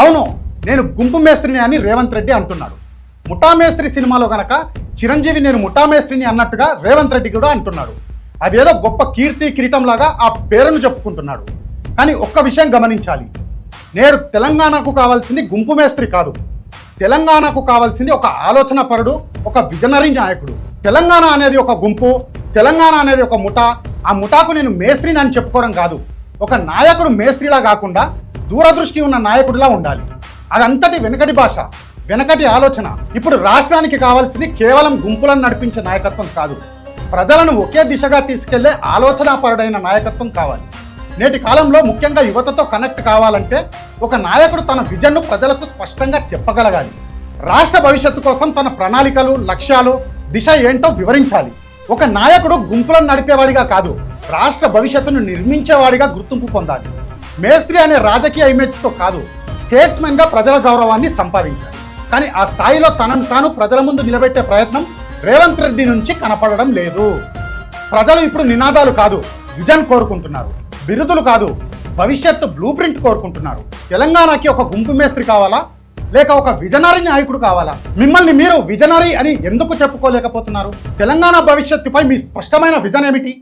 అవును, నేను గుంపు మేస్త్రిని అని రేవంత్ రెడ్డి అంటున్నాడు. ముఠా మేస్త్రి సినిమాలో గనక చిరంజీవి నేను ముఠా మేస్త్రిని అన్నట్టుగా రేవంత్ రెడ్డి కూడా అంటున్నాడు. అదేదో గొప్ప కీర్తి కిరీటం లాగా ఆ పేరును చెప్పుకుంటున్నాడు. కానీ ఒక్క విషయం గమనించాలి, నేడు తెలంగాణకు కావాల్సింది గుంపు మేస్త్రి కాదు. తెలంగాణకు కావాల్సింది ఒక ఆలోచన పరుడు, ఒక విజనరీ నాయకుడు. తెలంగాణ అనేది ఒక గుంపు, తెలంగాణ అనేది ఒక ముఠా. ఆ ముఠాకు నేను మేస్త్రిని అని చెప్పుకోవడం కాదు, ఒక నాయకుడు మేస్త్రిలా కాకుండా దూరదృష్టి ఉన్న నాయకుడిలా ఉండాలి. అదంతటి వెనకటి భాష, వెనకటి ఆలోచన. ఇప్పుడు రాష్ట్రానికి కావాల్సింది కేవలం గుంపులను నడిపించే నాయకత్వం కాదు, ప్రజలను ఒకే దిశగా తీసుకెళ్లే ఆలోచనాపరుడైన నాయకత్వం కావాలి. నేటి కాలంలో ముఖ్యంగా యువతతో కనెక్ట్ కావాలంటే ఒక నాయకుడు తన విజన్ను ప్రజలకు స్పష్టంగా చెప్పగలగాలి. రాష్ట్ర భవిష్యత్తు కోసం తన ప్రణాళికలు, లక్ష్యాలు, దిశ ఏంటో వివరించాలి. ఒక నాయకుడు గుంపులను నడిపేవాడిగా కాదు, రాష్ట్ర భవిష్యత్తును నిర్మించేవాడిగా గుర్తింపు పొందాలి. మేస్త్రి అనే రాజకీయ ఇమేజ్తో కాదు, స్టేట్స్మెన్గా ప్రజల గౌరవాన్ని సంపాదించాలి. కానీ ఆ స్థాయిలో తనను తాను ప్రజల ముందు నిలబెట్టే ప్రయత్నం రేవంత్ రెడ్డి నుంచి కనపడడం లేదు. ప్రజలు ఇప్పుడు నినాదాలు కాదు, విజన్ కోరుకుంటున్నారు. బిరుదులు కాదు, భవిష్యత్తు బ్లూ ప్రింట్ కోరుకుంటున్నారు. తెలంగాణకి ఒక గుంపు మేస్త్రి కావాలా, లేక ఒక విజనరీ నాయకుడు కావాలా? మిమ్మల్ని మీరు విజనరీ అని ఎందుకు చెప్పుకోలేకపోతున్నారు? తెలంగాణ భవిష్యత్తుపై మీ స్పష్టమైన విజన్ ఏమిటి?